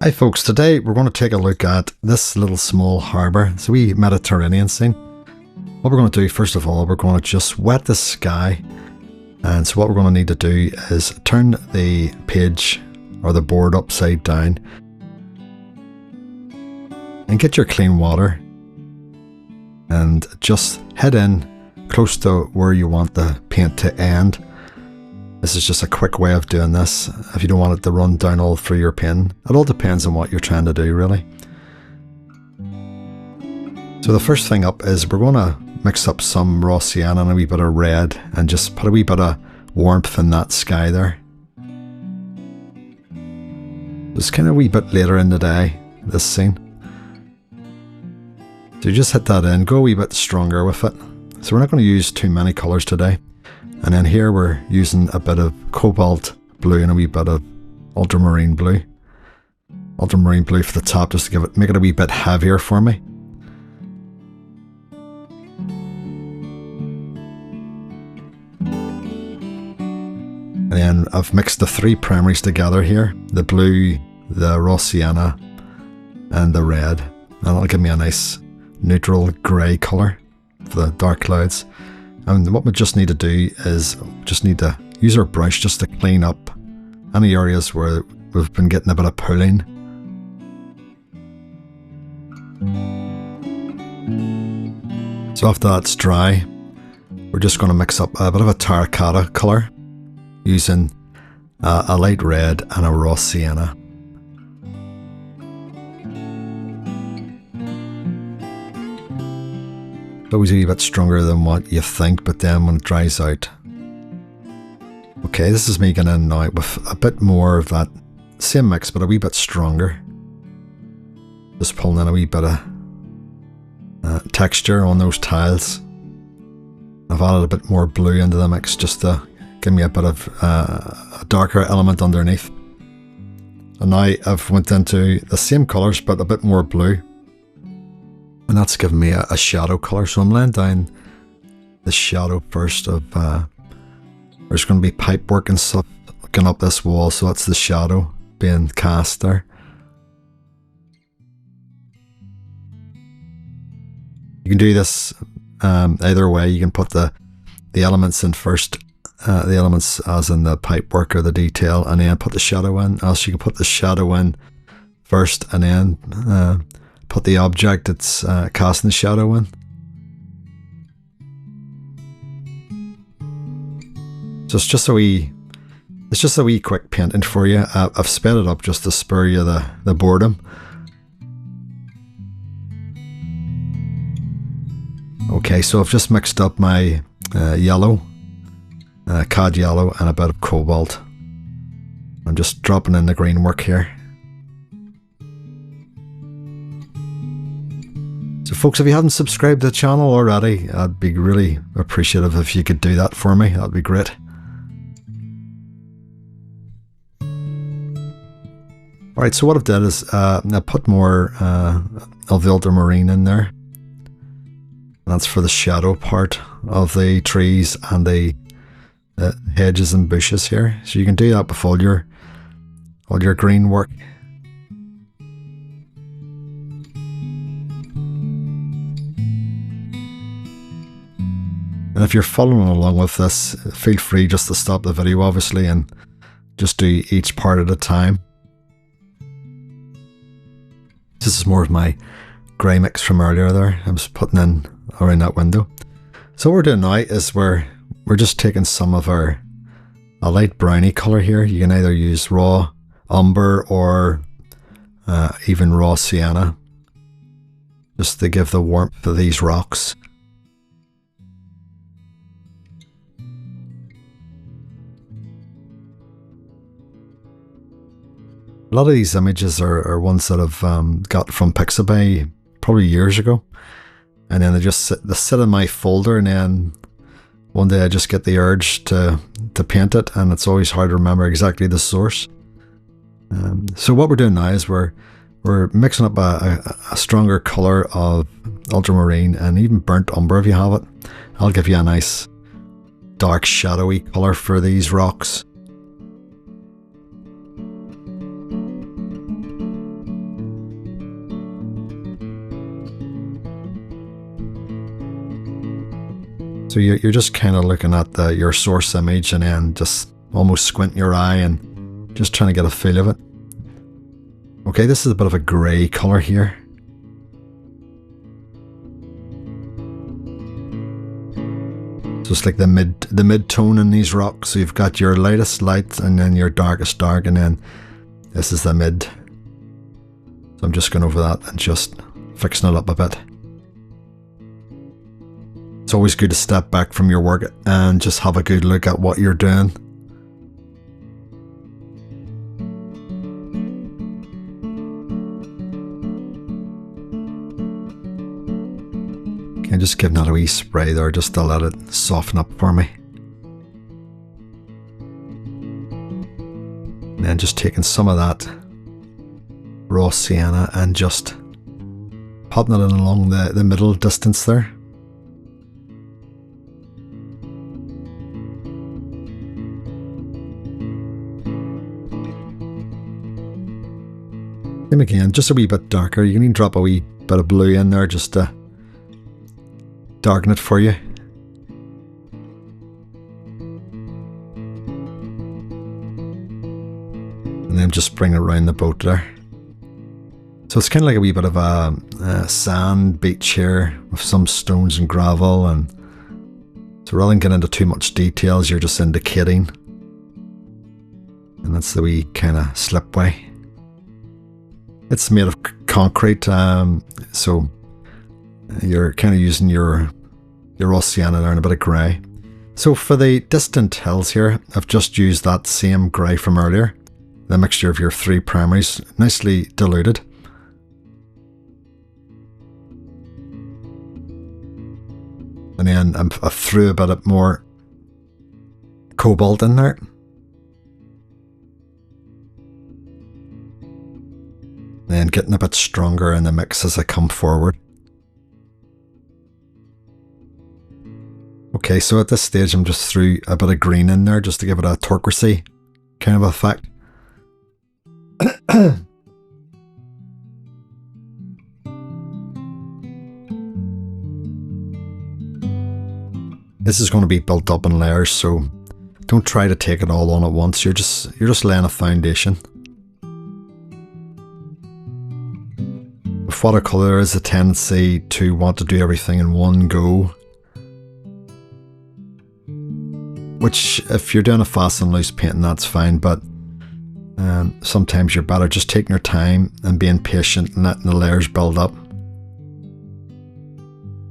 Hi folks, today we're going to take a look at this little small harbour. It's a wee Mediterranean scene. What we're going to do first of all, we're going to just wet the sky. And so what we're going to need to do is turn the page or the board upside down and get your clean water and just head in close to where you want the paint to end. This is just a quick way of doing this if you don't want it to run down all through your pen. It all depends on what you're trying to do, really. So the first thing up is we're going to mix up some raw sienna and a wee bit of red and just put a wee bit of warmth in that sky there. It's kind of a wee bit later in the day, this scene. So you just hit that in, go a wee bit stronger with it. So we're not going to use too many colours today. And then here we're using a bit of cobalt blue and a wee bit of ultramarine blue. Ultramarine blue for the top just to make it a wee bit heavier for me. And then I've mixed the three primaries together here. The blue, the raw sienna and the red. And that'll give me a nice neutral grey colour for the dark clouds. And what we just need to do is just need to use our brush just to clean up any areas where we've been getting a bit of pooling. So after that's dry, we're just going to mix up a bit of a terracotta colour using a light red and a raw sienna. Always a wee bit stronger than what you think, but then when it dries out. Okay, this is me getting in now with a bit more of that same mix, but a wee bit stronger. Just pulling in a wee bit of texture on those tiles. I've added a bit more blue into the mix just to give me a bit of a darker element underneath. And now I've went into the same colours but a bit more blue. And that's giving me a shadow colour. So I'm laying down the shadow first of, there's going to be pipe work and stuff going up this wall. So that's the shadow being cast there. You can do this either way. You can put the elements in first, the elements as in the pipe work or the detail, and then put the shadow in. Else you can put the shadow in first and then put the object that's casting the shadow in. So it's just a wee quick painting for you. I've sped it up just to spur you the boredom. Okay, so I've just mixed up my yellow, cad yellow and a bit of cobalt. I'm just dropping in the green work here. So folks, if you haven't subscribed to the channel already, I'd be really appreciative if you could do that for me. That'd be great. Alright, so what I've done is I put more of the ultramarine in there. And that's for the shadow part of the trees and the hedges and bushes here. So you can do that with all your green work. And if you're following along with this, feel free just to stop the video obviously and just do each part at a time. This is more of my grey mix from earlier there. I was putting in around that window. So what we're doing now is we're just taking some of a light browny colour here. You can either use raw umber or even raw sienna just to give the warmth to these rocks. A lot of these images are ones that I've got from Pixabay probably years ago, and then they sit in my folder, and then one day I just get the urge to paint it, and it's always hard to remember exactly the source. So what we're doing now is we're mixing up a stronger colour of ultramarine and even burnt umber if you have it. I'll give you a nice dark shadowy colour for these rocks. So you're just kind of looking at your source image and then just almost squinting your eye and just trying to get a feel of it. Okay, this is a bit of a grey colour here. So it's like the mid tone in these rocks. So you've got your lightest light and then your darkest dark, and then this is the mid. So I'm just going over that and just fixing it up a bit. It's always good to step back from your work and just have a good look at what you're doing. Okay, just giving that a wee spray there just to let it soften up for me. And then just taking some of that raw sienna and just potting it in along the middle distance there. Same again, just a wee bit darker. You can even drop a wee bit of blue in there just to darken it for you. And then just bring it around the boat there. So it's kind of like a wee bit of a sand beach here with some stones and gravel, and so rather than getting into too much details, you're just indicating. And that's the wee kind of slipway. It's made of concrete, so you're kind of using your raw sienna there and a bit of grey. So for the distant hills here, I've just used that same grey from earlier, the mixture of your three primaries, nicely diluted. And then I threw a bit more cobalt in there. Then getting a bit stronger in the mix as I come forward. Okay, so at this stage I'm just threw a bit of green in there just to give it a turquoisey kind of effect. This is going to be built up in layers, so don't try to take it all on at once. You're just laying a foundation. With watercolour, there is a tendency to want to do everything in one go, which if you're doing a fast and loose painting, that's fine, but sometimes you're better just taking your time and being patient and letting the layers build up.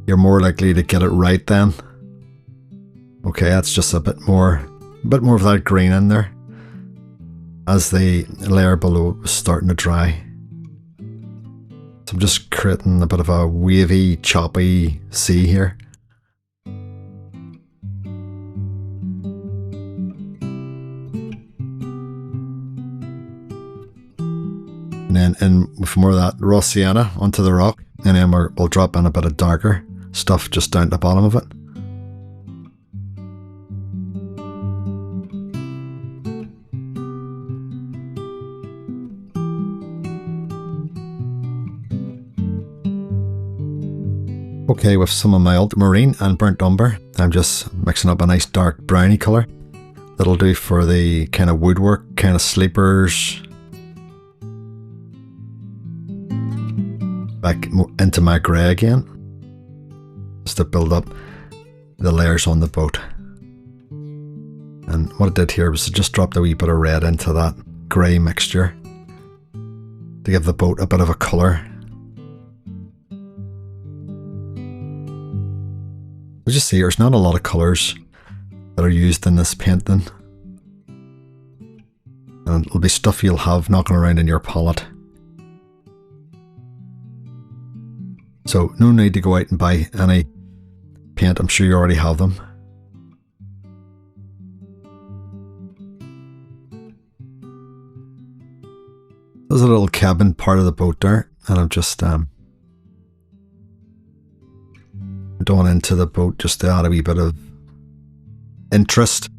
You're more likely to get it right then. Okay, that's just a bit more of that green in there as the layer below is starting to dry. So I'm just creating a bit of a wavy, choppy sea here. And then in with more of that raw sienna onto the rock, and then we'll drop in a bit of darker stuff just down at the bottom of it. Okay, with some of my ultramarine and burnt umber, I'm just mixing up a nice dark browny colour. That'll do for the kind of woodwork, kind of sleepers. Back into my grey again, just to build up the layers on the boat. And what I did here was to just drop a wee bit of red into that grey mixture to give the boat a bit of a colour. As you see, there's not a lot of colours that are used in this painting, and it'll be stuff you'll have knocking around in your palette. So no need to go out and buy any paint, I'm sure you already have them. There's a little cabin part of the boat there, and I'm just going into the boat just to add a wee bit of interest.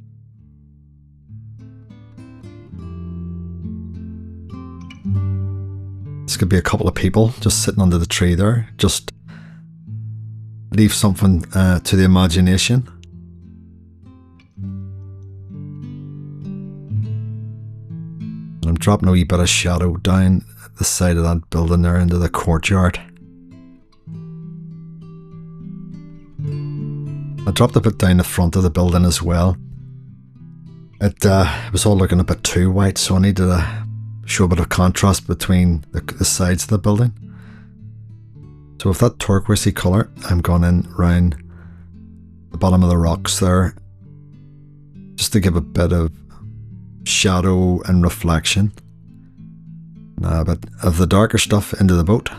This could be a couple of people just sitting under the tree there. Just leave something to the imagination. dropping a wee bit of shadow down the side of that building there into the courtyard. I dropped a bit down the front of the building as well. It was all looking a bit too white, so I needed to show a bit of contrast between the sides of the building. So with that turquoisey colour, I'm going in round the bottom of the rocks there, just to give a bit of shadow and reflection. Now a bit of the darker stuff into the boat.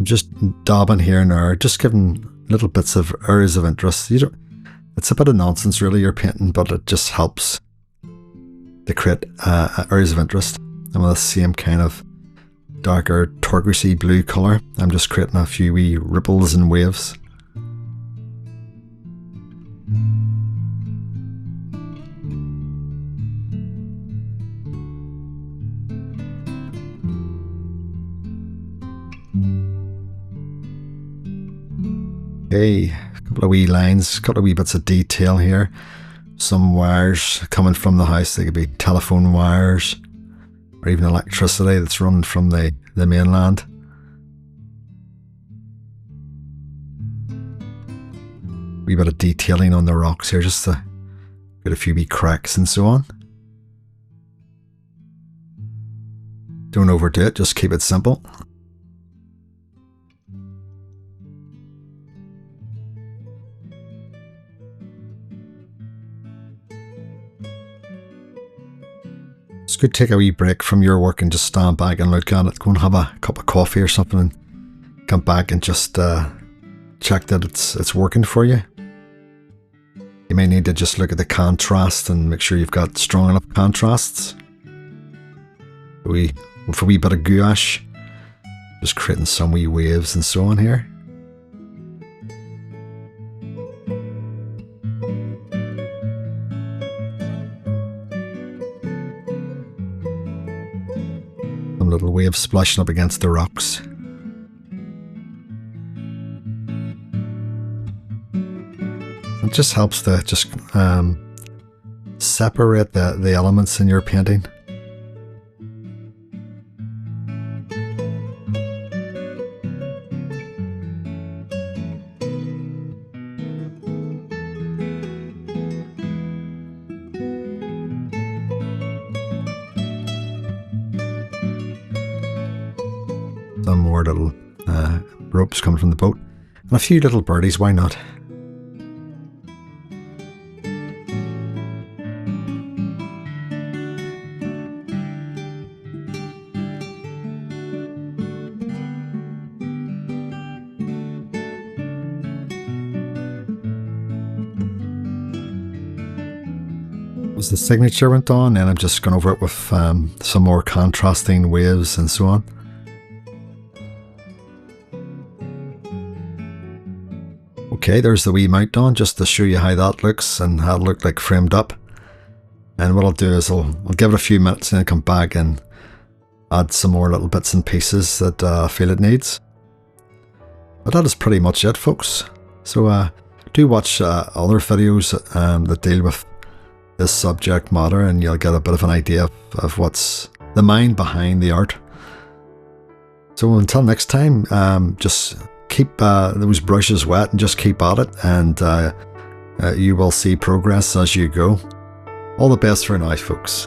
Just dabbing here and there, just giving little bits of areas of interest. It's a bit of nonsense really, you're painting, but it just helps to create areas of interest. And with the same kind of darker turquoisey blue colour, I'm just creating a few wee ripples and waves. Okay, a couple of wee lines, a couple of wee bits of detail here. Some wires coming from the house. They could be telephone wires or even electricity that's running from the mainland. Wee bit of detailing on the rocks here, just to get a few wee cracks and so on. Don't overdo it, just keep it simple. It's good to take a wee break from your work and just stand back and look at it. Go and have a cup of coffee or something and come back and just check that it's working for you. You may need to just look at the contrast and make sure you've got strong enough contrasts. With a wee bit of gouache, just creating some wee waves and so on here. Little waves splashing up against the rocks. It just helps to just separate the elements in your painting. Some more little ropes coming from the boat. And a few little birdies, why not? As the signature went on, and I'm just going over it with some more contrasting waves and so on. Okay, there's the wee mount on, just to show you how that looks and how it looked like framed up. And what I'll do is I'll give it a few minutes and then come back and add some more little bits and pieces that I feel it needs. But that is pretty much it, folks. So do watch other videos that deal with this subject matter, and you'll get a bit of an idea of what's the mind behind the art. So until next time, just keep those brushes wet and just keep at it, and you will see progress as you go. All the best for now, folks.